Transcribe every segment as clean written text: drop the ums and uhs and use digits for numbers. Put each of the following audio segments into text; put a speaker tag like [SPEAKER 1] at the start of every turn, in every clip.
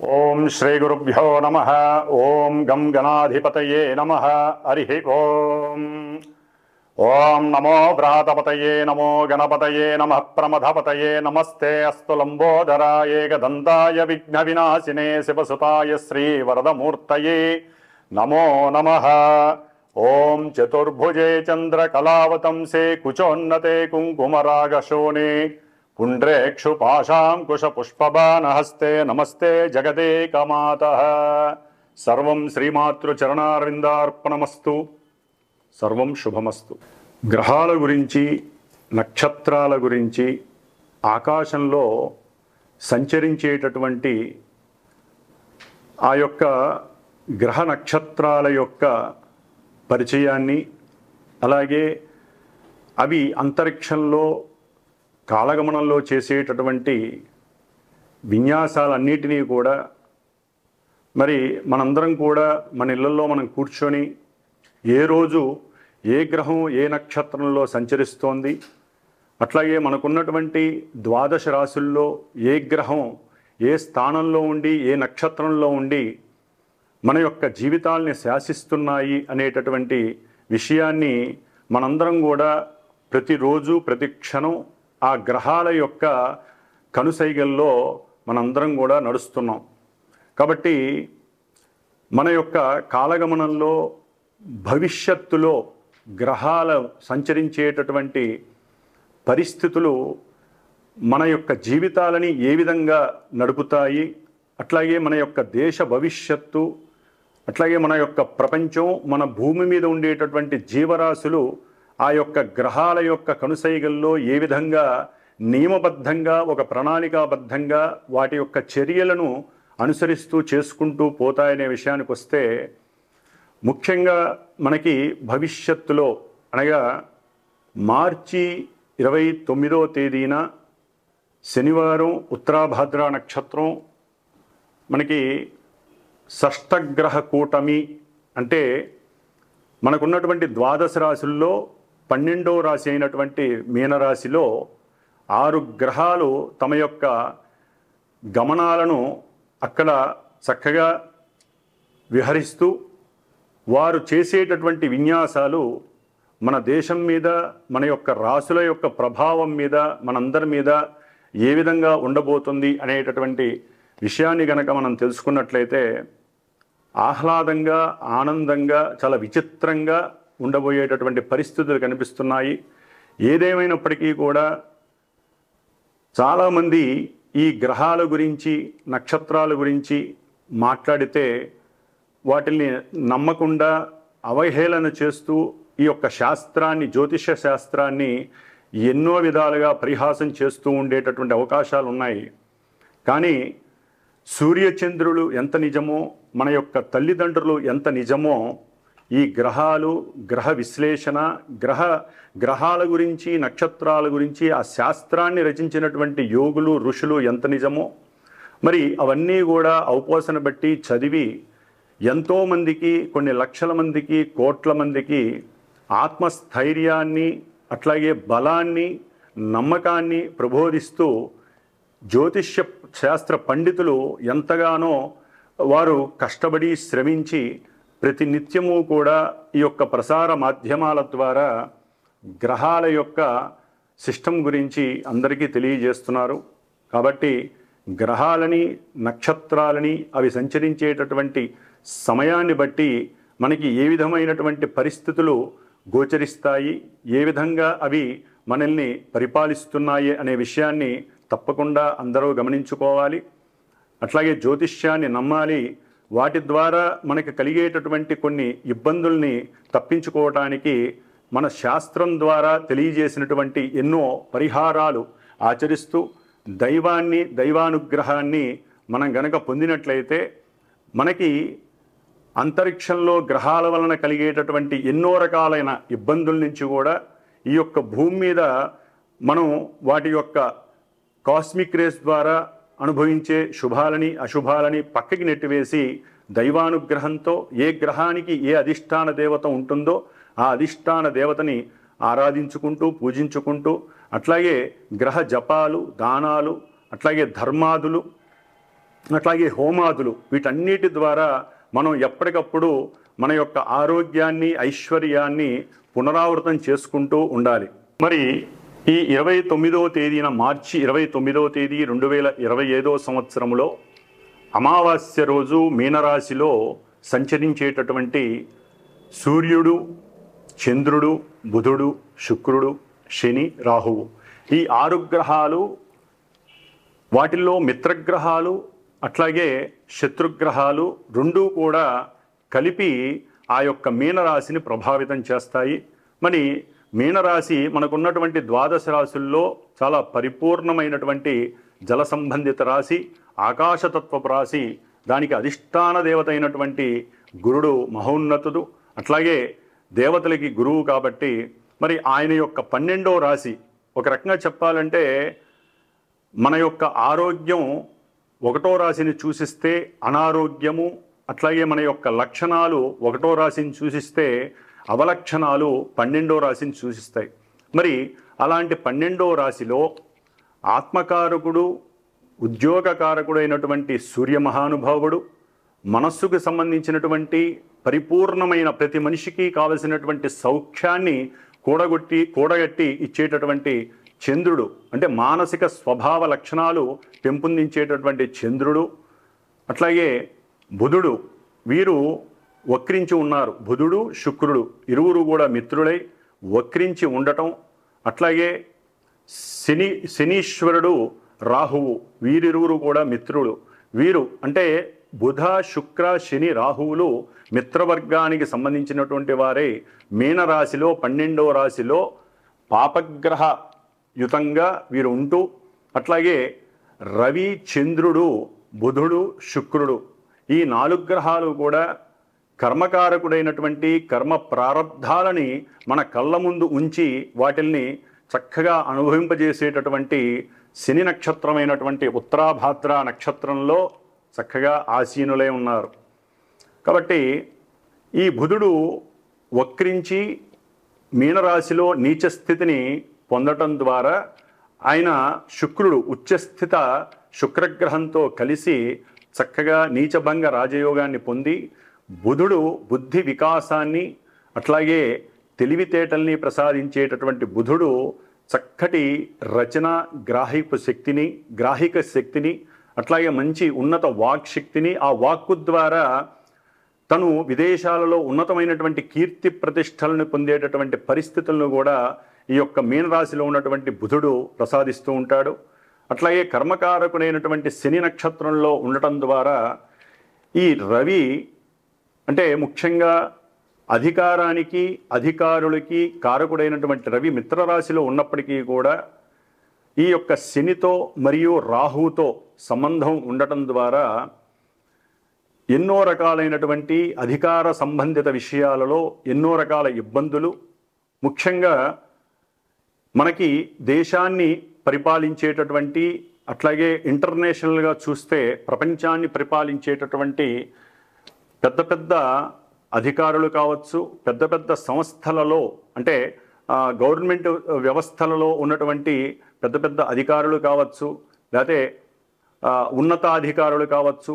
[SPEAKER 1] ओम श्री गुरुभ्यो नमः। ओम गम गणाधिपतये नमः। हरि ओम। ओम नमो व्रातपतये नमो गणपतये नमः प्रमथपतये नमस्ते अस्तु लंबोदराय एकदन्ताय विघ्नविनाशिने शिवसुताय श्रीवरदमूर्तये नमो नमः। ओम चतुर्भुजे चंद्रकलावतंसे कुचोन्नते कुंकुमरागशोणे पुण्ड्रेक्षुपाशाङ्कुशपुष्पबाणहस्ते नमस्ते जगदेकमातः। सर्वं శ్రీమాతృచరణారవిందార్పణమస్తు। సర్వం శుభమస్తు। గ్రహాల గురించి, నక్షత్రాల గురించి, ఆకాశంలో సంచరించేటటువంటి ఆ యొక్క గ్రహ నక్షత్రాల యొక్క పరిచయాన్ని, అలాగే అవి అంతరిక్షంలో కాలగమనంలో చేసేటటువంటి విన్యాసాలన్నిటినీ కూడా మరి మనందరం కూడా మన ఇళ్లలో మనం కూర్చొని ఏ రోజు ఏ గ్రహం ఏ నక్షత్రంలో సంచరిస్తోంది, అట్లాగే మనకున్నటువంటి ద్వాదశ రాశుల్లో ఏ గ్రహం ఏ స్థానంలో ఉండి ఏ నక్షత్రంలో ఉండి మన యొక్క జీవితాల్ని శాసిస్తున్నాయి అనేటటువంటి విషయాన్ని మనందరం కూడా ప్రతిరోజు ప్రతి క్షణం ఆ గ్రహాల యొక్క కనుసైగల్లో మనందరం కూడా నడుస్తున్నాం. కాబట్టి మన యొక్క కాలగమనంలో భవిష్యత్తులో గ్రహాలు సంచరించేటటువంటి పరిస్థితులు మన యొక్క జీవితాలని ఏ విధంగా నడుపుతాయి, అట్లాగే మన యొక్క దేశ భవిష్యత్తు, అట్లాగే మన యొక్క ప్రపంచం, మన భూమి మీద ఉండేటటువంటి జీవరాశులు ఆ యొక్క గ్రహాల యొక్క కనుసైగల్లో ఏ విధంగా నియమబద్ధంగా ఒక ప్రణాళికాబద్ధంగా వాటి యొక్క చర్యలను అనుసరిస్తూ చేసుకుంటూ పోతాయనే విషయానికి వస్తే, ముఖ్యంగా మనకి భవిష్యత్తులో అనగా మార్చి 29వ తేదీన శనివారం ఉత్తరాభాద్ర నక్షత్రం మనకి షష్టగ్రహ కూటమి అంటే మనకున్నటువంటి ద్వాదశ రాశుల్లో 12వ రాశి అయినటువంటి మీనరాశిలో 6 గ్రహాలు తమ యొక్క గమనాలను అక్కడ చక్కగా విహరిస్తూ వారు చేసేటటువంటి విన్యాసాలు మన దేశం మీద, మన యొక్క రాశుల యొక్క ప్రభావం మీద, మనందరి మీద ఏ విధంగా ఉండబోతుంది అనేటటువంటి విషయాన్ని గనక మనం తెలుసుకున్నట్లయితే ఆహ్లాదంగా, ఆనందంగా, చాలా విచిత్రంగా ఉండబోయేటటువంటి పరిస్థితులు కనిపిస్తున్నాయి. ఏదేమైనప్పటికీ కూడా చాలామంది ఈ గ్రహాల గురించి, నక్షత్రాల గురించి మాట్లాడితే వాటిని నమ్మకుండా అవహేళన చేస్తూ ఈ యొక్క శాస్త్రాన్ని, జ్యోతిష శాస్త్రాన్ని ఎన్నో విధాలుగా పరిహాసం చేస్తూ ఉండేటటువంటి అవకాశాలు ఉన్నాయి. కానీ సూర్యచంద్రులు ఎంత నిజమో, మన యొక్క తల్లిదండ్రులు ఎంత నిజమో, ఈ గ్రహాలు, గ్రహ విశ్లేషణ, గ్రహాల గురించి, నక్షత్రాల గురించి ఆ శాస్త్రాన్ని రచించినటువంటి యోగులు, ఋషులు ఎంత నిజమో, మరి అవన్నీ కూడా ఔపోసన బట్టి చదివి ఎంతోమందికి, కొన్ని లక్షల మందికి, కోట్ల మందికి ఆత్మస్థైర్యాన్ని, అట్లాగే బలాన్ని, నమ్మకాన్ని ప్రబోధిస్తూ జ్యోతిష్య శాస్త్ర పండితులు ఎంతగానో వారు కష్టపడి శ్రమించి ప్రతి నిత్యము కూడా ఈ యొక్క ప్రసార మాధ్యమాల ద్వారా గ్రహాల యొక్క సిస్టమ్ గురించి అందరికీ తెలియజేస్తున్నారు. కాబట్టి గ్రహాలని, నక్షత్రాలని అవి సంచరించేటటువంటి సమయాన్ని బట్టి మనకి ఏ విధమైనటువంటి పరిస్థితులు గోచరిస్తాయి, ఏ విధంగా అవి మనల్ని పరిపాలిస్తున్నాయి అనే విషయాన్ని తప్పకుండా అందరూ గమనించుకోవాలి. అట్లాగే జ్యోతిష్యాన్ని నమ్మాలి. వాటి ద్వారా మనకు కలిగేటటువంటి కొన్ని ఇబ్బందుల్ని తప్పించుకోవటానికి మన శాస్త్రం ద్వారా తెలియజేసినటువంటి ఎన్నో పరిహారాలు ఆచరిస్తూ దైవాన్ని, దైవానుగ్రహాన్ని మనం గనక పొందినట్లయితే మనకి అంతరిక్షంలో గ్రహాల వలన కలిగేటటువంటి ఎన్నో రకాలైన ఇబ్బందుల నుంచి కూడా ఈ యొక్క భూమి మీద మనం వాటి యొక్క కాస్మిక్ రేస్ ద్వారా అనుభవించే శుభాలని, అశుభాలని పక్కకి నెట్టివేసి దైవానుగ్రహంతో ఏ గ్రహానికి ఏ అధిష్టాన దేవత ఉంటుందో ఆ అధిష్టాన దేవతని ఆరాధించుకుంటూ, పూజించుకుంటూ, అట్లాగే గ్రహ జపాలు, దానాలు, అట్లాగే ధర్మాదులు, అట్లాగే హోమాదులు, వీటన్నిటి ద్వారా మనం ఎప్పటికప్పుడు మన యొక్క ఆరోగ్యాన్ని, ఐశ్వర్యాన్ని పునరావృతం చేసుకుంటూ ఉండాలి. మరి ఈ 29వ తేదీన, మార్చి 29వ తేదీ 2025 సంవత్సరంలో అమావాస్య రోజు మీనరాశిలో సంచరించేటటువంటి సూర్యుడు, చంద్రుడు, బుధుడు, శుక్రుడు, శని, రాహువు, ఈ 6 గ్రహాలు, వాటిల్లో మిత్రగ్రహాలు అట్లాగే శత్రుగ్రహాలు రెండూ కూడా కలిపి ఆ యొక్క మీనరాశిని ప్రభావితం చేస్తాయి. మరి మీనరాశి మనకున్నటువంటి ద్వాదశ రాశుల్లో చాలా పరిపూర్ణమైనటువంటి జల సంబంధిత రాశి, ఆకాశతత్వపు రాశి. దానికి అధిష్టాన దేవత అయినటువంటి గురుడు మహోన్నతుడు, అట్లాగే దేవతలకి గురువు కాబట్టి మరి ఆయన యొక్క 12వ రాశి, ఒక రకంగా చెప్పాలంటే మన యొక్క ఆరోగ్యం 1వ రాశిని సూచిస్తే అనారోగ్యము, అట్లాగే మన యొక్క లక్షణాలు 1వ రాశిని సూచిస్తే అవలక్షణాలు 12వ రాశిని సూచిస్తాయి. మరి అలాంటి 12వ రాశిలో ఆత్మకారకుడు, ఉద్యోగకారకుడు అయినటువంటి సూర్య మహానుభావుడు, మనస్సుకు సంబంధించినటువంటి పరిపూర్ణమైన ప్రతి మనిషికి కావలసినటువంటి సౌఖ్యాన్ని కూడగట్టి ఇచ్చేటటువంటి చంద్రుడు, అంటే మానసిక స్వభావ లక్షణాలు పెంపొందించేటటువంటి చంద్రుడు, అట్లాగే బుధుడు, వీరు వక్రించి ఉన్నారు. బుధుడు, శుక్రుడు ఇరువురు కూడా మిత్రులై వక్రించి ఉండటం, అట్లాగే శనీశ్వరుడు, రాహువు, వీరిరువురు కూడా మిత్రులు. వీరు అంటే బుధ, శుక్ర, శని, రాహువులు మిత్రవర్గానికి సంబంధించినటువంటి వారే మీనరాశిలో 12వ రాశిలో పాపగ్రహ యుతంగా వీరు ఉంటూ, అట్లాగే రవి, చంద్రుడు, బుధుడు, శుక్రుడు, ఈ 4 గ్రహాలు కూడా కర్మకారకుడైనటువంటి కర్మ ప్రారబ్ధాలని మన కళ్ళ ముందు ఉంచి వాటిల్ని చక్కగా అనుభవింపజేసేటటువంటి శని నక్షత్రమైనటువంటి ఉత్తరాభాద్ర నక్షత్రంలో చక్కగా ఆసీనులై ఉన్నారు. కాబట్టి ఈ బుధుడు వక్రించి మీనరాశిలో నీచ స్థితిని పొందటం ద్వారా ఆయన శుక్రుడు ఉచ్చస్థిత శుక్రగ్రహంతో కలిసి చక్కగా నీచభంగ రాజయోగాన్ని పొంది, బుధుడు బుద్ధి వికాసాన్ని అట్లాగే తెలివితేటల్ని ప్రసాదించేటటువంటి బుధుడు చక్కటి రచన, గ్రాహిక శక్తిని అట్లాగే మంచి ఉన్నత వాక్ శక్తిని, ఆ వాక్కు ద్వారా తను విదేశాలలో ఉన్నతమైనటువంటి కీర్తి ప్రతిష్టలను పొందేటటువంటి పరిస్థితులను కూడా ఈ యొక్క మీనరాశిలో ఉన్నటువంటి బుధుడు ప్రసాదిస్తూ ఉంటాడు. అట్లాగే కర్మకారకుడైనటువంటి శని నక్షత్రంలో ఉండటం ద్వారా ఈ రవి అంటే ముఖ్యంగా అధికారానికి, అధికారులకి కారకుడైనటువంటి రవి మిత్రరాశిలో ఉన్నప్పటికీ కూడా ఈ యొక్క శనితో మరియు రాహువుతో సంబంధం ఉండటం ద్వారా ఎన్నో రకాలైనటువంటి అధికార సంబంధిత విషయాలలో ఎన్నో రకాల ఇబ్బందులు, ముఖ్యంగా మనకి దేశాన్ని పరిపాలించేటటువంటి అట్లాగే ఇంటర్నేషనల్గా చూస్తే ప్రపంచాన్ని పరిపాలించేటటువంటి పెద్ద పెద్ద అధికారులు కావచ్చు, పెద్ద పెద్ద సంస్థలలో అంటే గవర్నమెంట్ వ్యవస్థలలో ఉన్నటువంటి పెద్ద పెద్ద అధికారులు కావచ్చు, లేకపోతే ఉన్నతాధికారులు కావచ్చు,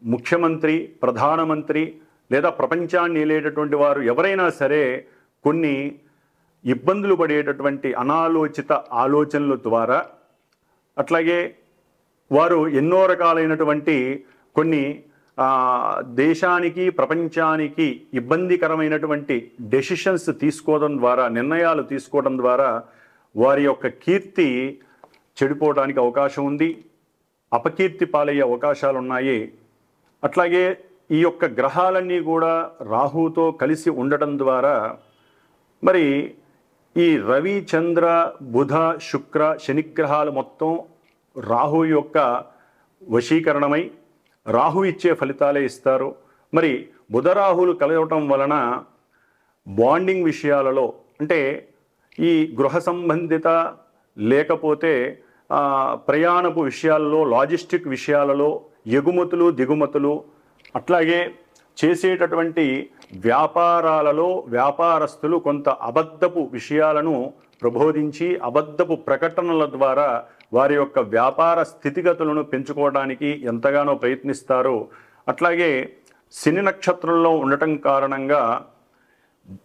[SPEAKER 1] ముఖ్యమంత్రి, ప్రధానమంత్రి లేదా ప్రపంచాన్ని ఏలేటటువంటి వారు ఎవరైనా సరే కొన్ని ఇబ్బందులు పడేటటువంటి అనాలోచిత ఆలోచనల ద్వారా, అట్లాగే వారు ఎన్నో రకాలైనటువంటి కొన్ని దేశానికి, ప్రపంచానికి ఇబ్బందికరమైనటువంటి డెసిషన్స్ తీసుకోవడం ద్వారా, నిర్ణయాలు తీసుకోవడం ద్వారా వారి యొక్క కీర్తి చెడిపోవడానికి అవకాశం ఉంది, అపకీర్తి పాలయ్యే అవకాశాలు ఉన్నాయి. అట్లాగే ఈ యొక్క గ్రహాలన్నీ కూడా రాహుతో కలిసి ఉండటం ద్వారా మరి ఈ రవి, చంద్ర, బుధ, శుక్ర, శనిగ్రహాలు మొత్తం రాహు యొక్క వశీకరణమై రాహు ఇచ్చే ఫలితాలే ఇస్తారు. మరి బుధరాహులు కలవటం వలన బాండింగ్ విషయాలలో అంటే ఈ గృహ సంబంధిత లేకపోతే ప్రయాణపు విషయాలలో, లాజిస్టిక్ విషయాలలో, ఎగుమతులు దిగుమతులు, అట్లాగే చేసేటటువంటి వ్యాపారాలలో వ్యాపారస్తులు కొంత అబద్ధపు విషయాలను ప్రబోధించి అబద్ధపు ప్రకటనల ద్వారా వారి యొక్క వ్యాపార స్థితిగతులను పెంచుకోవడానికి ఎంతగానో ప్రయత్నిస్తారు. అట్లాగే శని నక్షత్రంలో ఉండటం కారణంగా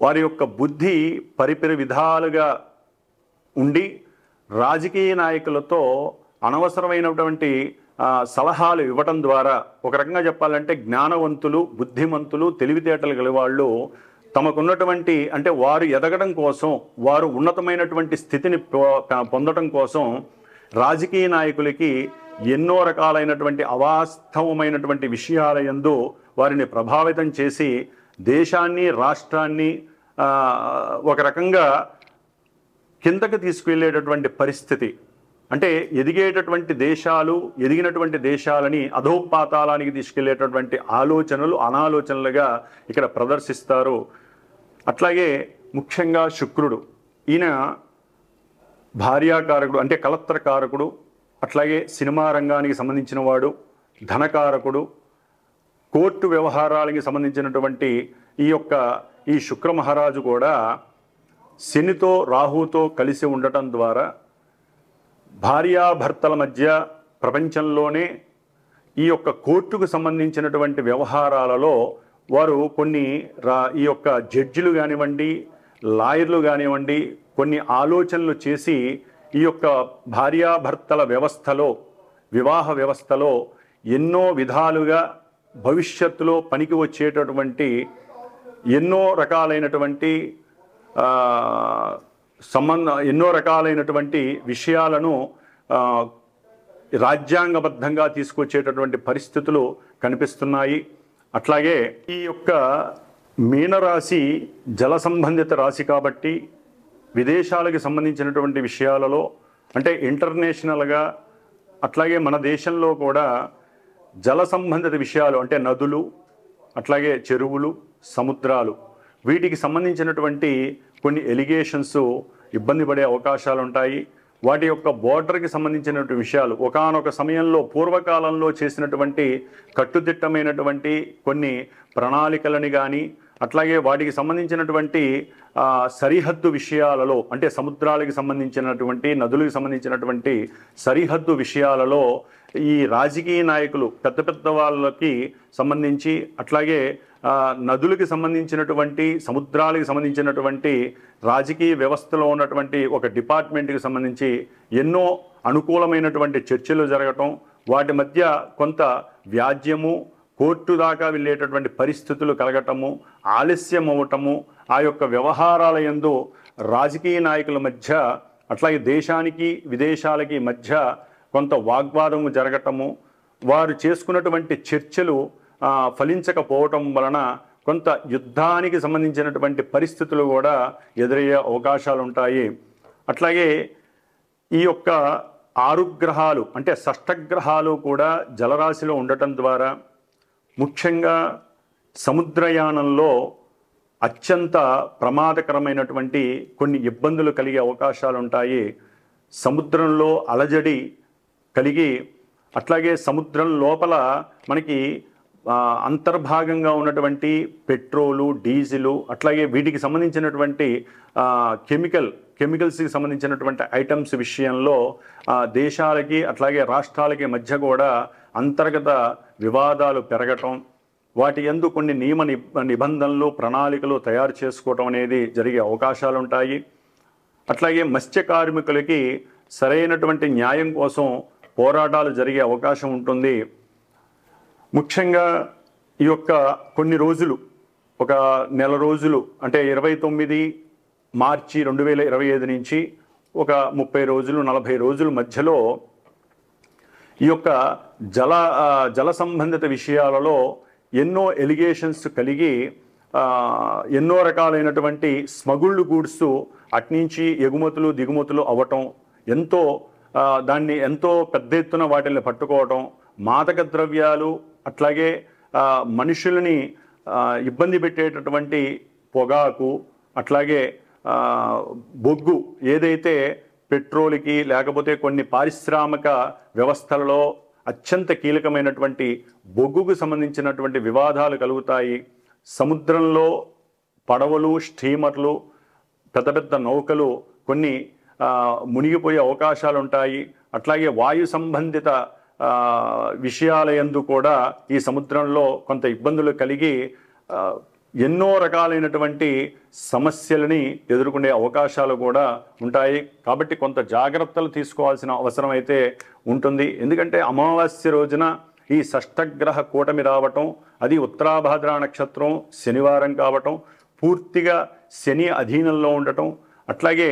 [SPEAKER 1] వారి యొక్క బుద్ధి పరిపరి విధాలుగా ఉండి రాజకీయ నాయకులతో అనవసరమైనటువంటి సలహాలు ఇవ్వటం ద్వారా, ఒక రకంగా చెప్పాలంటే జ్ఞానవంతులు, బుద్ధిమంతులు, తెలివితేటలు గల వాళ్ళు తమకున్నటువంటి అంటే వారు ఎదగడం కోసం, వారు ఉన్నతమైనటువంటి స్థితిని పొందడం కోసం రాజకీయ నాయకులకి ఎన్నో రకాలైనటువంటి అవాస్తవమైనటువంటి విషయాల యందు వారిని ప్రభావితం చేసి దేశాన్ని, రాష్ట్రాన్ని ఒక రకంగా కిందకి తీసుకువెళ్ళేటటువంటి పరిస్థితి. అంటే ఎదిగేటటువంటి దేశాలు, ఎదిగినటువంటి దేశాలని అధోపాతాళానికి తీసుకెళ్లేటటువంటి ఆలోచనలు, అనాలోచనలుగా ఇక్కడ ప్రదర్శిస్తారు. అట్లాగే ముఖ్యంగా శుక్రుడు, ఈయన భార్యాకారకుడు అంటే కలత్రకారకుడు, అట్లాగే సినిమా రంగానికి సంబంధించిన వాడు, ధనకారకుడు, కోర్టు వ్యవహారాలకి సంబంధించినటువంటి ఈ శుక్ర మహారాజు కూడా శనితో, రాహుతో కలిసి ఉండటం ద్వారా భార్యాభర్తల మధ్య ప్రపంచంలోనే ఈ యొక్క కోర్టుకు సంబంధించినటువంటి వ్యవహారాలలో వారు కొన్ని ఈ యొక్క జడ్జిలు కానివ్వండి, లాయర్లు కానివ్వండి, కొన్ని ఆలోచనలు చేసి ఈ యొక్క భార్యాభర్తల వ్యవస్థలో, వివాహ వ్యవస్థలో ఎన్నో విధాలుగా భవిష్యత్తులో పనికి వచ్చేటటువంటి ఎన్నో రకాలైనటువంటి విషయాలను రాజ్యాంగబద్ధంగా తీసుకొచ్చేటటువంటి పరిస్థితులు కనిపిస్తున్నాయి. అట్లాగే ఈ యొక్క మీనరాశి జల సంబంధిత రాశి కాబట్టి విదేశాలకు సంబంధించినటువంటి విషయాలలో అంటే ఇంటర్నేషనల్గా, అట్లాగే మన దేశంలో కూడా జల సంబంధిత విషయాలు అంటే నదులు, అట్లాగే చెరువులు, సముద్రాలు, వీటికి సంబంధించినటువంటి కొన్ని ఎలిగేషన్స్ ఇబ్బంది పడే అవకాశాలు ఉంటాయి. వాటి యొక్క బోర్డర్కి సంబంధించినటువంటి విషయాలు ఒకానొక సమయంలో పూర్వకాలంలో చేసినటువంటి కట్టుదిట్టమైనటువంటి కొన్ని ప్రణాళికలని కానీ, అట్లాగే వాటికి సంబంధించినటువంటి సరిహద్దు విషయాలలో అంటే సముద్రాలకు సంబంధించినటువంటి, నదులకు సంబంధించినటువంటి సరిహద్దు విషయాలలో ఈ రాజకీయ నాయకులు పెద్ద పెద్ద వాళ్ళకి సంబంధించి, అట్లాగే నదులకు సంబంధించినటువంటి, సముద్రాలకు సంబంధించినటువంటి రాజకీయ వ్యవస్థలో ఉన్నటువంటి ఒక డిపార్ట్మెంట్కి సంబంధించి ఎన్నో అనుకూలమైనటువంటి చర్చలు జరగటం, వాటి మధ్య కొంత వ్యాజ్యము, కోర్టు దాకా వెళ్ళేటటువంటి పరిస్థితులు కలగటము, ఆలస్యం అవ్వటము, ఆ యొక్క వ్యవహారాల యందు రాజకీయ నాయకుల మధ్య, అట్లాగే దేశానికి విదేశాలకి మధ్య కొంత వాగ్వాదము జరగటము, వారు చేసుకున్నటువంటి చర్చలు ఫలించకపోవటం వలన కొంత యుద్ధానికి సంబంధించినటువంటి పరిస్థితులు కూడా ఎదురయ్యే అవకాశాలు ఉంటాయి. అట్లాగే ఈ యొక్క 6 గ్రహాలు అంటే షష్టగ్రహాలు కూడా జలరాశిలో ఉండటం ద్వారా ముఖ్యంగా సముద్రయానంలో అత్యంత ప్రమాదకరమైనటువంటి కొన్ని ఇబ్బందులు కలిగే అవకాశాలు ఉంటాయి. సముద్రంలో అలజడి కలిగి, అట్లాగే సముద్రం లోపల మనకి అంతర్భాగంగా ఉన్నటువంటి పెట్రోలు, డీజిలు, అట్లాగే వీటికి సంబంధించినటువంటి కెమికల్స్కి సంబంధించినటువంటి ఐటమ్స్ విషయంలో దేశాలకి అట్లాగే రాష్ట్రాలకి మధ్య కూడా అంతర్గత వివాదాలు పెరగటం, వాటి యందు కొన్ని నియమ నిబంధనలు, ప్రణాళికలు తయారు చేసుకోవటం అనేది జరిగే అవకాశాలు ఉంటాయి. అట్లాగే మత్స్య కార్మికులకి సరైనటువంటి న్యాయం కోసం పోరాటాలు జరిగే అవకాశం ఉంటుంది. ముఖ్యంగా ఈ యొక్క కొన్ని రోజులు, ఒక నెల రోజులు అంటే 29 మార్చి 2025 నుంచి ఒక 30 రోజులు 40 రోజుల మధ్యలో ఈ యొక్క జల సంబంధిత విషయాలలో ఎన్నో ఎలిగేషన్స్ కలిగి ఎన్నో రకాలైనటువంటి స్మగుళ్ళు గూడ్స్ అట్నుంచి ఎగుమతులు దిగుమతులు అవ్వటం, దాన్ని ఎంతో పెద్ద ఎత్తున వాటిని పట్టుకోవటం, మాదక ద్రవ్యాలు, అట్లాగే మనుషులని ఇబ్బంది పెట్టేటటువంటి పొగాకు, అట్లాగే బొగ్గు, ఏదైతే పెట్రోల్కి లేకపోతే కొన్ని పారిశ్రామిక వ్యవస్థలలో అత్యంత కీలకమైనటువంటి బొగ్గుకు సంబంధించినటువంటి వివాదాలు కలుగుతాయి. సముద్రంలో పడవలు, స్టీమర్లు, పెద్ద పెద్ద నౌకలు కొన్ని మునిగిపోయే అవకాశాలు ఉంటాయి. అట్లాగే వాయు సంబంధిత విషయాల యందు కూడా ఈ సముద్రంలో కొంత ఇబ్బందులు కలిగి ఎన్నో రకాలైనటువంటి సమస్యలని ఎదుర్కొనే అవకాశాలు కూడా ఉంటాయి. కాబట్టి కొంత జాగ్రత్తలు తీసుకోవాల్సిన అవసరం అయితే ఉంటుంది. ఎందుకంటే అమావాస్య రోజున ఈ షష్టగ్రహ కూటమి రావటం, అది ఉత్తరాభాద్ర నక్షత్రం శనివారం కావటం, పూర్తిగా శని అధీనంలో ఉండటం, అట్లాగే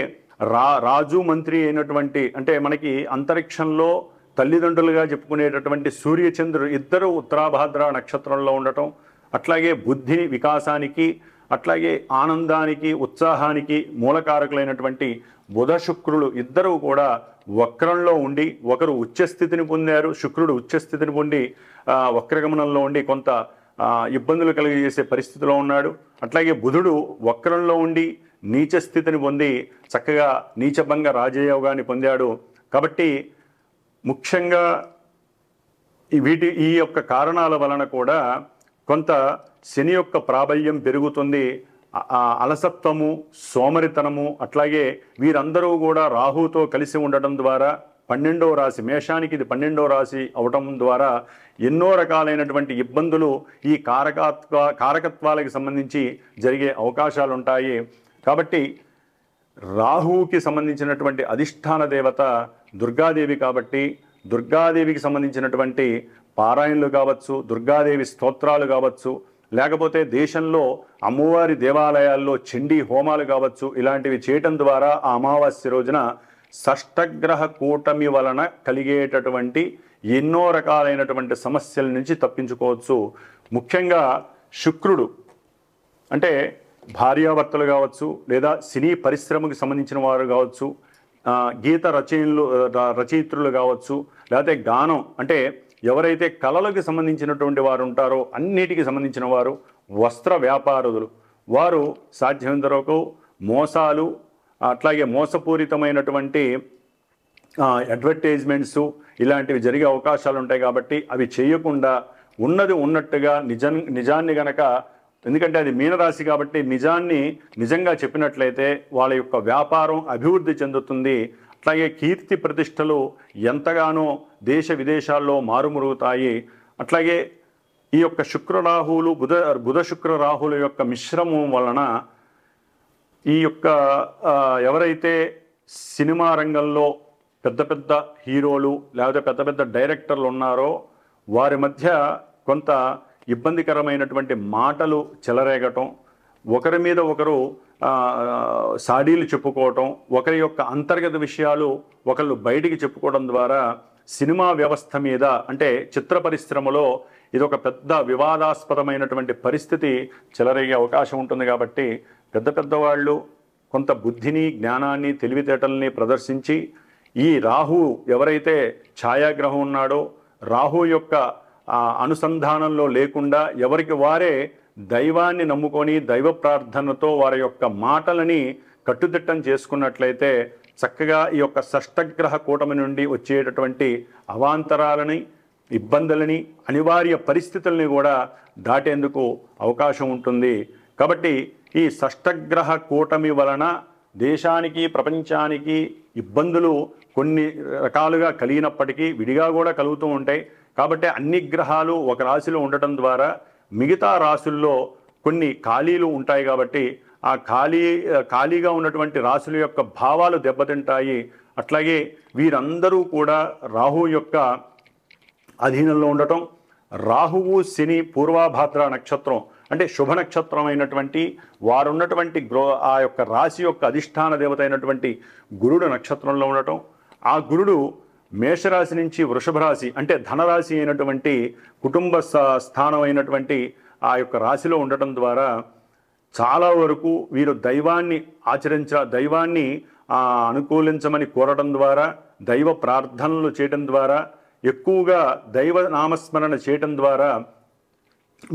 [SPEAKER 1] రాజు మంత్రి అయినటువంటి అంటే మనకి అంతరిక్షంలో తల్లిదండ్రులుగా చెప్పుకునేటటువంటి సూర్యచంద్రుడు ఇద్దరు ఉత్తరాభాద్ర నక్షత్రంలో ఉండటం, అట్లాగే బుద్ధి వికాసానికి, అట్లాగే ఆనందానికి, ఉత్సాహానికి మూలకారకులైనటువంటి బుధ శుక్రులు ఇద్దరూ కూడా వక్రంలో ఉండి, ఒకరు ఉచ్చస్థితిని పొందారు, శుక్రుడు ఉచ్చస్థితిని పొంది వక్రగమనంలో ఉండి కొంత ఇబ్బందులు కలిగజేసే పరిస్థితిలో ఉన్నాడు. అట్లాగే బుధుడు వక్రంలో ఉండి నీచ స్థితిని పొంది చక్కగా నీచభంగ రాజయోగాన్ని పొందాడు. కాబట్టి ముఖ్యంగా ఈ యొక్క కారణాల వలన కూడా కొంత శని యొక్క ప్రాబల్యం పెరుగుతుంది. అలసత్వము, సోమరితనము, అట్లాగే వీరందరూ కూడా రాహుతో కలిసి ఉండటం ద్వారా 12వ రాశి మేషానికి ఇది 12వ రాశి అవటం ద్వారా ఎన్నో రకాలైనటువంటి ఇబ్బందులు ఈ కారకత్వాలకు సంబంధించి జరిగే అవకాశాలు ఉంటాయి. కాబట్టి రాహువుకి సంబంధించినటువంటి అధిష్టాన దేవత దుర్గాదేవి కాబట్టి దుర్గాదేవికి సంబంధించినటువంటి పారాయణలు కావచ్చు, దుర్గాదేవి స్తోత్రాలు కావచ్చు, లేకపోతే దేశంలో అమ్మవారి దేవాలయాల్లో చండీ హోమాలు కావచ్చు, ఇలాంటివి చేయటం ద్వారా ఆ అమావాస్య రోజున షష్టగ్రహ కూటమి వలన కలిగేటటువంటి ఎన్నో రకాలైనటువంటి సమస్యల నుంచి తప్పించుకోవచ్చు. ముఖ్యంగా శుక్రుడు అంటే భార్యాభర్తలు కావచ్చు, లేదా సినీ పరిశ్రమకు సంబంధించిన వారు కావచ్చు, గీత రచయిత్రులు కావచ్చు, లేకపోతే గానం అంటే ఎవరైతే కళలకు సంబంధించినటువంటి వారు ఉంటారో అన్నిటికీ సంబంధించిన వారు, వస్త్ర వ్యాపారులు, వారు సాధ్యమైనంత వరకు మోసాలు, అట్లాగే మోసపూరితమైనటువంటి అడ్వర్టైజ్మెంట్స్ ఇలాంటివి జరిగే అవకాశాలు ఉంటాయి. కాబట్టి అవి చేయకుండా ఉన్నది ఉన్నట్టుగా నిజాన్ని గనక, ఎందుకంటే అది మీనరాశి కాబట్టి నిజాన్ని నిజంగా చెప్పినట్లయితే వాళ్ళ యొక్క వ్యాపారం అభివృద్ధి చెందుతుంది. అట్లాగే కీర్తి ప్రతిష్టలు ఎంతగానో దేశ విదేశాల్లో మారుమరుగుతాయి. అట్లాగే ఈ యొక్క శుక్రరాహువులు బుధ శుక్ర రాహుల యొక్క మిశ్రమం వలన ఈ యొక్క ఎవరైతే సినిమా రంగంలో పెద్ద పెద్ద హీరోలు లేకపోతే పెద్ద పెద్ద డైరెక్టర్లు ఉన్నారో వారి మధ్య కొంత ఇబ్బందికరమైనటువంటి మాటలు చెలరేగటం, ఒకరి మీద ఒకరు సాడీలు చెప్పుకోవటం, ఒకరి యొక్క అంతర్గత విషయాలు ఒకళ్ళు బయటికి చెప్పుకోవడం ద్వారా సినిమా వ్యవస్థ మీద అంటే చిత్ర పరిశ్రమలో ఇది ఒక పెద్ద వివాదాస్పదమైనటువంటి పరిస్థితి చెలరేగే అవకాశం ఉంటుంది. కాబట్టి పెద్ద పెద్దవాళ్ళు కొంత బుద్ధిని, జ్ఞానాన్ని, తెలివితేటల్ని ప్రదర్శించి ఈ రాహు ఎవరైతే ఛాయాగ్రహం ఉన్నాడో రాహు యొక్క అనుసంధానంలో లేకుండా ఎవరికి వారే దైవాన్ని నమ్ముకొని దైవ ప్రార్థనతో వారి యొక్క మాటలని కట్టుదిట్టం చేసుకున్నట్లయితే చక్కగా ఈ యొక్క షష్టగ్రహ కూటమి నుండి వచ్చేటటువంటి అవాంతరాలని, ఇబ్బందులని, అనివార్య పరిస్థితుల్ని కూడా దాటేందుకు అవకాశం ఉంటుంది. కాబట్టి ఈ షష్టగ్రహ కూటమి వలన దేశానికి, ప్రపంచానికి ఇబ్బందులు కొన్ని రకాలుగా కలిగినప్పటికీ విడిగా కూడా కలుగుతూ ఉంటాయి. కాబట్టి అన్ని గ్రహాలు ఒక రాశిలో ఉండటం ద్వారా మిగతా రాశుల్లో కొన్ని ఖాళీలు ఉంటాయి. కాబట్టి ఆ ఖాళీగా ఉన్నటువంటి రాశుల యొక్క భావాలు దెబ్బతింటాయి. అట్లాగే వీరందరూ కూడా రాహు యొక్క అధీనంలో ఉండటం, రాహువు శని పూర్వభాద్ర నక్షత్రం అంటే శుభ నక్షత్రం అయినటువంటి వారున్నటువంటి ఆ యొక్క రాశి యొక్క అధిష్టాన దేవత అయినటువంటి గురుడు నక్షత్రంలో ఉండటం, ఆ గురుడు మేషరాశి నుంచి వృషభ రాశి అంటే ధనరాశి అయినటువంటి కుటుంబ స్థానం అయినటువంటి ఆ యొక్క రాశిలో ఉండటం ద్వారా చాలా వరకు వీరు దైవాన్ని దైవాన్ని అనుకూలించమని కోరడం ద్వారా, దైవ ప్రార్థనలు చేయటం ద్వారా, ఎక్కువగా దైవ నామస్మరణ చేయటం ద్వారా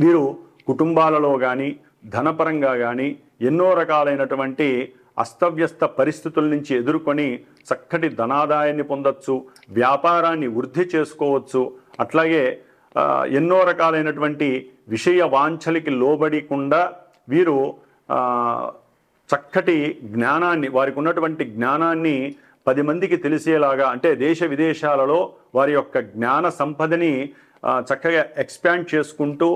[SPEAKER 1] వీరు కుటుంబాలలో కానీ ధనపరంగా కానీ ఎన్నో రకాలైనటువంటి అస్తవ్యస్త పరిస్థితుల నుంచి ఎదుర్కొని చక్కటి ధనాదాయాన్ని పొందొచ్చు, వ్యాపారాన్ని వృద్ధి చేసుకోవచ్చు. అట్లాగే ఎన్నో రకాలైనటువంటి విషయ వాంఛలకి లోబడకుండా వీరు చక్కటి జ్ఞానాన్ని, వారికి ఉన్నటువంటి జ్ఞానాన్ని 10 మందికి తెలిసేలాగా, అంటే దేశ విదేశాలలో వారి యొక్క జ్ఞాన సంపదని చక్కగా ఎక్స్పాండ్ చేసుకుంటూ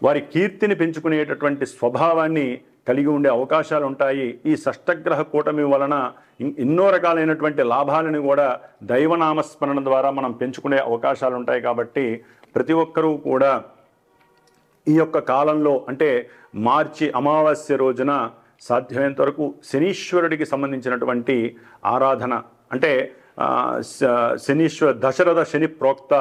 [SPEAKER 1] వారి కీర్తిని పెంచుకునేటటువంటి స్వభావాన్ని కలిగి ఉండే అవకాశాలు ఉంటాయి. ఈ షష్టగ్రహ కూటమి వలన ఎన్నో రకాలైనటువంటి లాభాలను కూడా దైవనామస్మరణ ద్వారా మనం పెంచుకునే అవకాశాలు ఉంటాయి. కాబట్టి ప్రతి ఒక్కరూ కూడా ఈ యొక్క కాలంలో, అంటే మార్చి అమావాస్య రోజున సాధ్యమైనంత వరకు శనీశ్వరుడికి సంబంధించినటువంటి ఆరాధన, అంటే శనీశ్వర దశరథ శని ప్రోక్త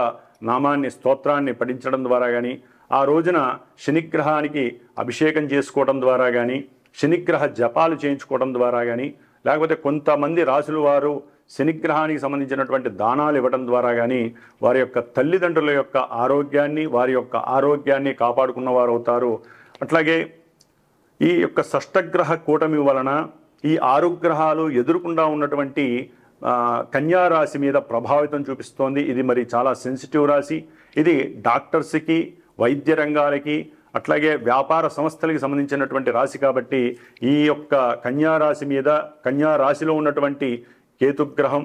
[SPEAKER 1] నామాన్ని, స్తోత్రాన్ని పఠించడం ద్వారా కానీ, ఆ రోజున శనిగ్రహానికి అభిషేకం చేసుకోవడం ద్వారా కానీ, శనిగ్రహ జపాలు చేయించుకోవడం ద్వారా కానీ, లేకపోతే కొంతమంది రాసుల వారు శనిగ్రహానికి సంబంధించినటువంటి దానాలు ఇవ్వడం ద్వారా కానీ వారి యొక్క తల్లిదండ్రుల యొక్క ఆరోగ్యాన్ని, వారి యొక్క ఆరోగ్యాన్ని కాపాడుకున్నవారు అవుతారు. అట్లాగే ఈ యొక్క షష్టగ్రహ కూటమి వలన ఈ 6 గ్రహాలు ఎదురుకుండా ఉన్నటువంటి కన్యా రాశి మీద ప్రభావితం చూపిస్తోంది. ఇది మరి చాలా సెన్సిటివ్ రాశి. ఇది డాక్టర్స్కి, వైద్య రంగాలకి, అట్లాగే వ్యాపార సంస్థలకి సంబంధించినటువంటి రాశి. కాబట్టి ఈ యొక్క కన్యా రాశి మీద, కన్యా రాశిలో ఉన్నటువంటి కేతుగ్రహం,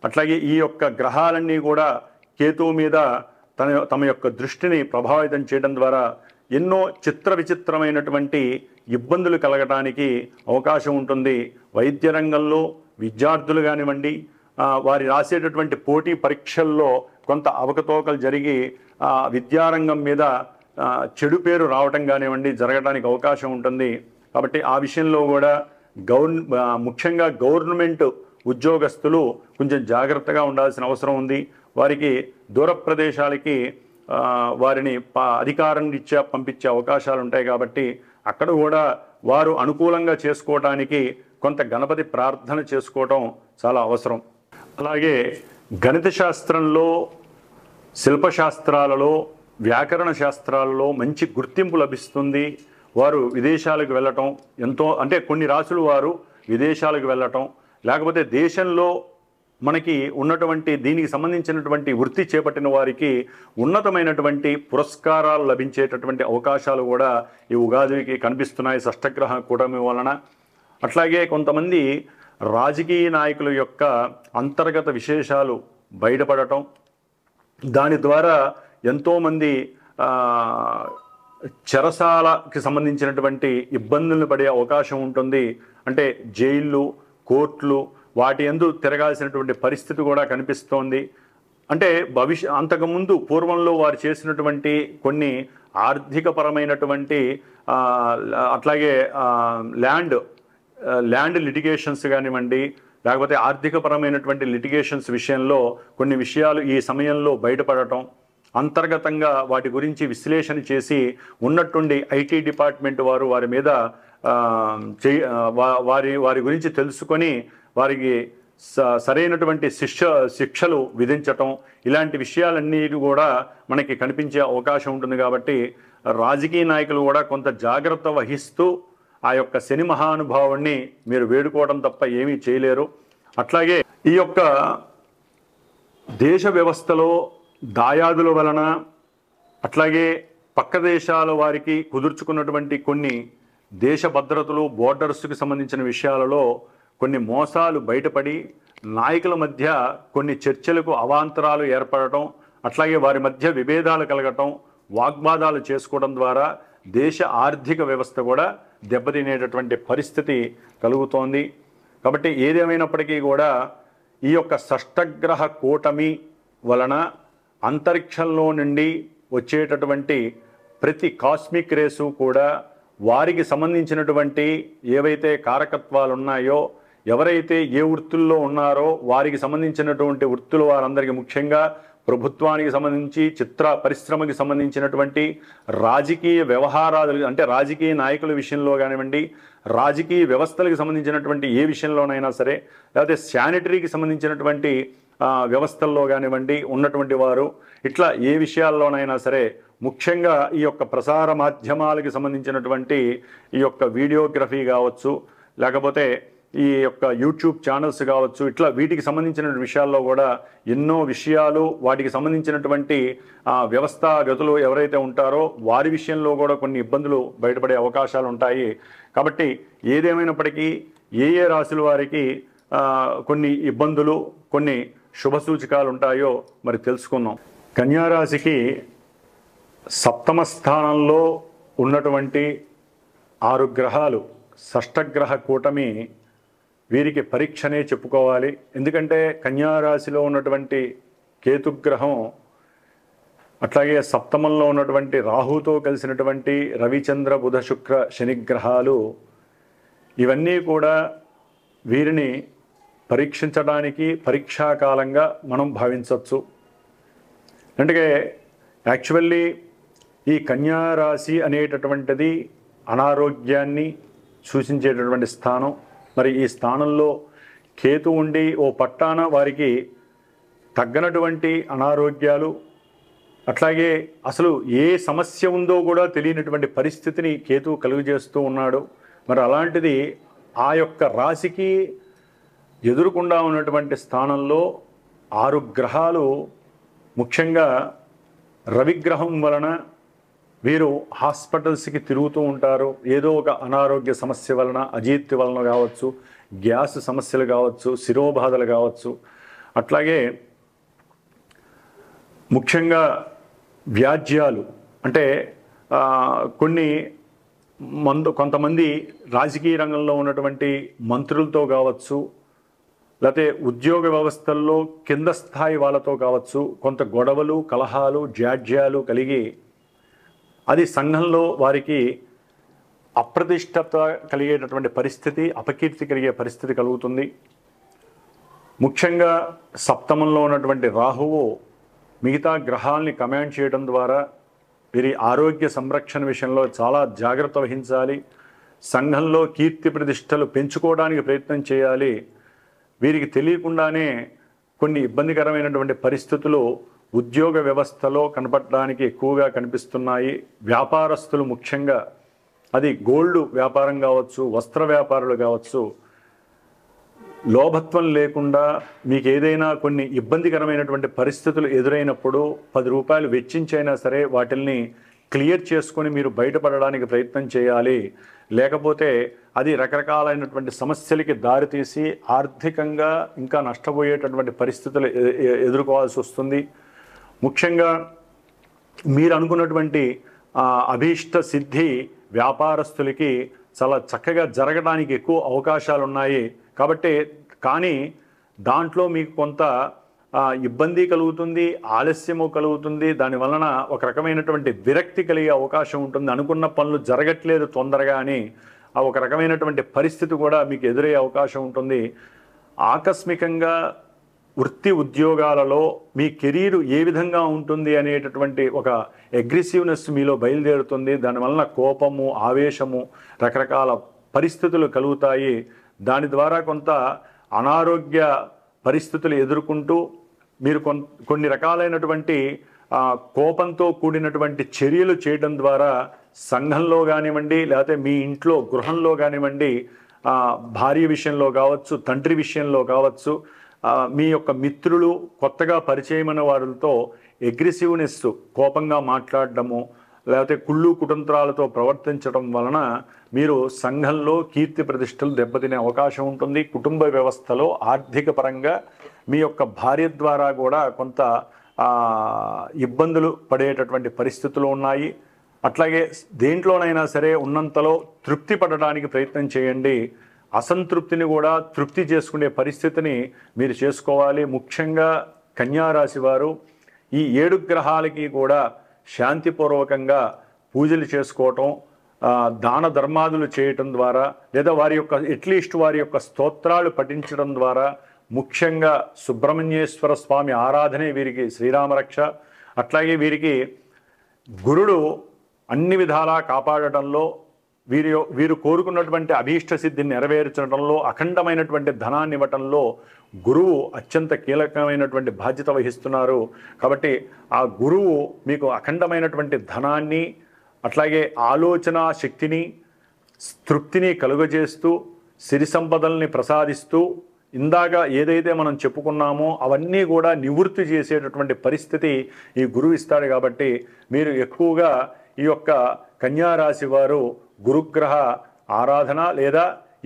[SPEAKER 1] అట్లాగే ఈ యొక్క గ్రహాలన్నీ కూడా కేతువు మీద తమ యొక్క దృష్టిని ప్రభావితం చేయడం ద్వారా ఎన్నో చిత్ర విచిత్రమైనటువంటి ఇబ్బందులు కలగడానికి అవకాశం ఉంటుంది. వైద్య రంగంలో విద్యార్థులు కానివ్వండి, వారి రాసేటటువంటి పోటీ పరీక్షల్లో కొంత అవకతవకలు జరిగి విద్యారంగం మీద చెడు పేరు రావటం కానివ్వండి జరగడానికి అవకాశం ఉంటుంది. కాబట్టి ఆ విషయంలో కూడా ముఖ్యంగా గవర్నమెంట్ ఉద్యోగస్తులు కొంచెం జాగ్రత్తగా ఉండాల్సిన అవసరం ఉంది. వారికి దూర ప్రదేశాలకి వారిని అధికారం రీత్యా పంపించే అవకాశాలు ఉంటాయి. కాబట్టి అక్కడ కూడా వారు అనుకూలంగా చేసుకోవడానికి కొంత గణపతి ప్రార్థన చేసుకోవటం చాలా అవసరం. అలాగే గణిత శాస్త్రంలో, శిల్పశాస్త్రాలలో, వ్యాకరణ శాస్త్రాలలో మంచి గుర్తింపు లభిస్తుంది. వారు విదేశాలకు వెళ్ళటం ఎంతో, అంటే కొన్ని రాసులు వారు విదేశాలకు వెళ్ళటం, లేకపోతే దేశంలో మనకి ఉన్నటువంటి దీనికి సంబంధించినటువంటి వృత్తి చేపట్టిన వారికి ఉన్నతమైనటువంటి పురస్కారాలు లభించేటటువంటి అవకాశాలు కూడా ఈ ఉగాదికి కనిపిస్తున్నాయి షష్టగ్రహ కూటమి వలన. అట్లాగే కొంతమంది రాజకీయ నాయకుల యొక్క అంతర్గత విశేషాలు బయటపడటం, దాని ద్వారా ఎంతోమంది చెరసాలకి సంబంధించినటువంటి ఇబ్బందులను పడే అవకాశం ఉంటుంది. అంటే జైళ్ళు, కోర్టులు, వాటి యందు తిరగాల్సినటువంటి పరిస్థితి కూడా కనిపిస్తోంది. అంటే అంతకుముందు పూర్వంలో వారు చేసినటువంటి కొన్ని ఆర్థికపరమైనటువంటి అట్లాగే ల్యాండ్ లిటిగేషన్స్ కానివ్వండి, లేకపోతే ఆర్థికపరమైనటువంటి లిటిగేషన్స్ విషయంలో కొన్ని విషయాలు ఈ సమయంలో బయటపడటం, అంతర్గతంగా వాటి గురించి విశ్లేషణ చేసి ఉన్నట్టుండి ఐటీ డిపార్ట్మెంట్ వారు వారి మీద వారి గురించి తెలుసుకొని వారికి సరైనటువంటి శిక్షలు విధించటం, ఇలాంటి విషయాలన్నీ కూడా మనకి కనిపించే అవకాశం ఉంటుంది. కాబట్టి రాజకీయ నాయకులు కూడా కొంత జాగ్రత్త వహిస్తూ ఆ యొక్క శని మహానుభావుణ్ణి మీరు వేడుకోవడం తప్ప ఏమీ చేయలేరు. అట్లాగే ఈ యొక్క దేశ వ్యవస్థలో దాయాదుల వలన, అట్లాగే పక్క దేశాల వారికి కుదుర్చుకున్నటువంటి కొన్ని దేశ భద్రతలు, బోర్డర్స్కి సంబంధించిన విషయాలలో కొన్ని మోసాలు బయటపడి నాయకుల మధ్య కొన్ని చర్చలకు అవాంతరాలు ఏర్పడటం, అట్లాగే వారి మధ్య విభేదాలు కలగటం, వాగ్వాదాలు చేసుకోవడం ద్వారా దేశ ఆర్థిక వ్యవస్థ కూడా దెబ్బతినేటటువంటి పరిస్థితి కలుగుతోంది. కాబట్టి ఏదేమైనప్పటికీ కూడా ఈ యొక్క షష్టగ్రహ కూటమి వలన అంతరిక్షంలో నుండి వచ్చేటటువంటి ప్రతి కాస్మిక్ రేసు కూడా వారికి సంబంధించినటువంటి ఏవైతే కారకత్వాలు ఉన్నాయో, ఎవరైతే ఏ వృత్తుల్లో ఉన్నారో వారికి సంబంధించినటువంటి వృత్తులు వారందరికీ, ముఖ్యంగా ప్రభుత్వానికి సంబంధించి, చిత్ర పరిశ్రమకి సంబంధించినటువంటి రాజకీయ వ్యవహారాలు, అంటే రాజకీయ నాయకుల విషయంలో కానివ్వండి, రాజకీయ వ్యవస్థలకు సంబంధించినటువంటి ఏ విషయంలోనైనా సరే, లేకపోతే శానిటరీకి సంబంధించినటువంటి వ్యవస్థల్లో కానివ్వండి ఉన్నటువంటి వారు, ఇట్లా ఏ విషయాల్లోనైనా సరే, ముఖ్యంగా ఈ యొక్క ప్రసార మాధ్యమాలకి సంబంధించినటువంటి ఈ యొక్క వీడియోగ్రఫీ కావచ్చు, లేకపోతే ఈ యొక్క యూట్యూబ్ ఛానల్స్ కావచ్చు, ఇట్లా వీటికి సంబంధించిన విషయాల్లో కూడా ఎన్నో విషయాలు, వాటికి సంబంధించినటువంటి వ్యవస్థాగతులు ఎవరైతే ఉంటారో వారి విషయంలో కూడా కొన్ని ఇబ్బందులు బయటపడే అవకాశాలు ఉంటాయి. కాబట్టి ఏదేమైనప్పటికీ ఏ రాశుల వారికి కొన్ని ఇబ్బందులు, కొన్ని శుభ సూచకాలు ఉంటాయో మరి తెలుసుకుందాం. కన్యారాశికి సప్తమ స్థానంలో ఉన్నటువంటి 6 గ్రహాలు షష్టగ్రహ కూటమి వీరికి పరీక్షనే చెప్పుకోవాలి. ఎందుకంటే కన్యారాశిలో ఉన్నటువంటి కేతుగ్రహం, అట్లాగే సప్తమంలో ఉన్నటువంటి రాహుతో కలిసినటువంటి రవిచంద్ర బుధ శుక్ర శనిగ్రహాలు, ఇవన్నీ కూడా వీరిని పరీక్షించడానికి పరీక్షాకాలంగా మనం భావించవచ్చు. అంటే యాక్చువల్లీ ఈ కన్యారాశి అనేటటువంటిది అనారోగ్యాన్ని సూచించేటటువంటి స్థానం. మరి ఈ స్థానంలో కేతు ఉండి ఓ పట్టాన వారికి తగ్గనటువంటి అనారోగ్యాలు, అట్లాగే అసలు ఏ సమస్య ఉందో కూడా తెలియనటువంటి పరిస్థితిని కేతు కలుగజేస్తూ ఉన్నాడు. మరి అలాంటిది ఆ యొక్క రాశికి ఎదురుకుండా ఉన్నటువంటి స్థానంలో 6 గ్రహాలు, ముఖ్యంగా రవిగ్రహం వలన వీరు హాస్పిటల్స్కి తిరుగుతూ ఉంటారు. ఏదో ఒక అనారోగ్య సమస్య వలన, అజీర్తి వలన కావచ్చు, గ్యాస్ సమస్యలు కావచ్చు, శిరోబాధలు కావచ్చు, అట్లాగే ముఖ్యంగా వ్యాజ్యాలు అంటే కొంతమంది రాజకీయ రంగంలో ఉన్నటువంటి మంత్రులతో కావచ్చు, లేకపోతే ఉద్యోగ వ్యవస్థల్లో కింద స్థాయి వాళ్ళతో కావచ్చు, కొంత గొడవలు, కలహాలు, జాడ్యాలు కలిగి అది సంఘంలో వారికి అప్రతిష్టత కలిగేటటువంటి పరిస్థితి, అపకీర్తి కలిగే పరిస్థితి కలుగుతుంది. ముఖ్యంగా సప్తమంలో ఉన్నటువంటి రాహువు మిగతా గ్రహాల్ని కమాండ్ చేయడం ద్వారా వీరి ఆరోగ్య సంరక్షణ విషయంలో చాలా జాగ్రత్త వహించాలి. సంఘంలో కీర్తి ప్రతిష్టలు పెంచుకోవడానికి ప్రయత్నం చేయాలి. వీరికి తెలియకుండానే కొన్ని ఇబ్బందికరమైనటువంటి పరిస్థితులు ఉద్యోగ వ్యవస్థలో కనపడడానికి ఎక్కువగా కనిపిస్తున్నాయి. వ్యాపారస్తులు, ముఖ్యంగా అది గోల్డ్ వ్యాపారం కావచ్చు, వస్త్ర వ్యాపారులు కావచ్చు, లోభత్వం లేకుండా మీకు ఏదైనా కొన్ని ఇబ్బందికరమైనటువంటి పరిస్థితులు ఎదురైనప్పుడు 10 రూపాయలు వెచ్చించైనా సరే వాటిల్ని క్లియర్ చేసుకొని మీరు బయటపడడానికి ప్రయత్నం చేయాలి. లేకపోతే అది రకరకాలైనటువంటి సమస్యలకి దారితీసి ఆర్థికంగా ఇంకా నష్టపోయేటటువంటి పరిస్థితులు ఎదుర్కోవాల్సి వస్తుంది. ముఖ్యంగా మీరు అనుకున్నటువంటి అభీష్ట సిద్ధి వ్యాపారస్తులకి చాలా చక్కగా జరగడానికి ఎక్కువ అవకాశాలు ఉన్నాయి. కాబట్టి కానీ దాంట్లో మీకు కొంత ఇబ్బంది కలుగుతుంది, ఆలస్యము కలుగుతుంది. దాని వలన ఒక రకమైనటువంటి విరక్తి కలిగే అవకాశం ఉంటుంది. అనుకున్న పనులు జరగట్లేదు తొందరగా అని ఒక రకమైనటువంటి పరిస్థితి కూడా మీకు ఎదురయ్యే అవకాశం ఉంటుంది. ఆకస్మికంగా వృత్తి ఉద్యోగాలలో మీ కెరీర్ ఏ విధంగా ఉంటుంది అనేటటువంటి ఒక అగ్రెసివ్నెస్ మీలో బయలుదేరుతుంది. దానివలన కోపము, ఆవేశము, రకరకాల పరిస్థితులు కలుగుతాయి. దాని ద్వారా కొంత అనారోగ్య పరిస్థితులు ఎదుర్కొంటూ మీరు కొన్ని రకాలైనటువంటి కోపంతో కూడినటువంటి చర్యలు చేయడం ద్వారా సంఘంలో కానివ్వండి, లేకపోతే మీ ఇంట్లో గృహంలో కానివ్వండి, భార్య విషయంలో కావచ్చు, తండ్రి విషయంలో కావచ్చు, మీ యొక్క మిత్రులు, కొత్తగా పరిచయమైన వారితో అగ్రెసివ్నెస్, కోపంగా మాట్లాడడము, లేకపోతే కుళ్ళు కుతంత్రాలతో ప్రవర్తించడం వలన మీరు సంఘంలో కీర్తి ప్రతిష్టలు దెబ్బతినే అవకాశం ఉంటుంది. కుటుంబ వ్యవస్థలో ఆర్థిక పరంగా మీ యొక్క భార్య ద్వారా కూడా కొంత ఇబ్బందులు పడేటటువంటి పరిస్థితులు ఉన్నాయి. అట్లాగే దేంట్లోనైనా సరే ఉన్నంతలో తృప్తి పడడానికి ప్రయత్నం చేయండి. అసంతృప్తిని కూడా తృప్తి చేసుకునే పరిస్థితిని మీరు చేసుకోవాలి. ముఖ్యంగా కన్యారాశి వారు ఈ 7 గ్రహాలకి కూడా శాంతిపూర్వకంగా పూజలు చేసుకోవటం, దాన ధర్మాదులు చేయటం ద్వారా, లేదా అట్లీస్ట్ వారి యొక్క స్తోత్రాలు పఠించడం ద్వారా, ముఖ్యంగా సుబ్రహ్మణ్యేశ్వర స్వామి ఆరాధనే వీరికి శ్రీరామరక్ష. అట్లాగే వీరికి గురుడు అన్ని విధాలా కాపాడటంలో, వీరు కోరుకున్నటువంటి అభీష్ట సిద్ధిని నెరవేర్చడంలో, అఖండమైనటువంటి ధనాన్ని ఇవ్వటంలో గురువు అత్యంత కీలకమైనటువంటి బాధ్యత వహిస్తున్నారు. కాబట్టి ఆ గురువు మీకు అఖండమైనటువంటి ధనాన్ని, అట్లాగే ఆలోచన శక్తిని, తృప్తిని కలుగజేస్తూ, సిరి సంపదల్ని ప్రసాదిస్తూ, ఇందాక ఏదైతే మనం చెప్పుకున్నామో అవన్నీ కూడా నివృత్తి చేసేటటువంటి పరిస్థితి ఈ గురువు ఇస్తాడు. కాబట్టి మీరు ఎక్కువగా ఈ యొక్క కన్యారాశి వారు గురుగ్రహ ఆరాధన లేదా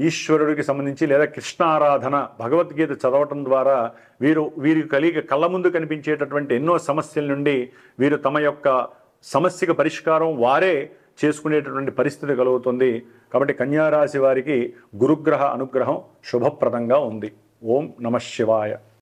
[SPEAKER 1] ఈశ్వరుడికి సంబంధించి లేదా కృష్ణ ఆరాధన భగవద్గీత చదవటం ద్వారా వీరు కళ్ళ ముందు కనిపించేటటువంటి ఎన్నో సమస్యల నుండి వీరు తమ యొక్క సమస్యకు పరిష్కారం వారే చేసుకునేటటువంటి పరిస్థితి కలుగుతుంది. కాబట్టి కన్యారాశి వారికి గురుగ్రహ అనుగ్రహం శుభప్రదంగా ఉంది. ఓం నమః శివాయ.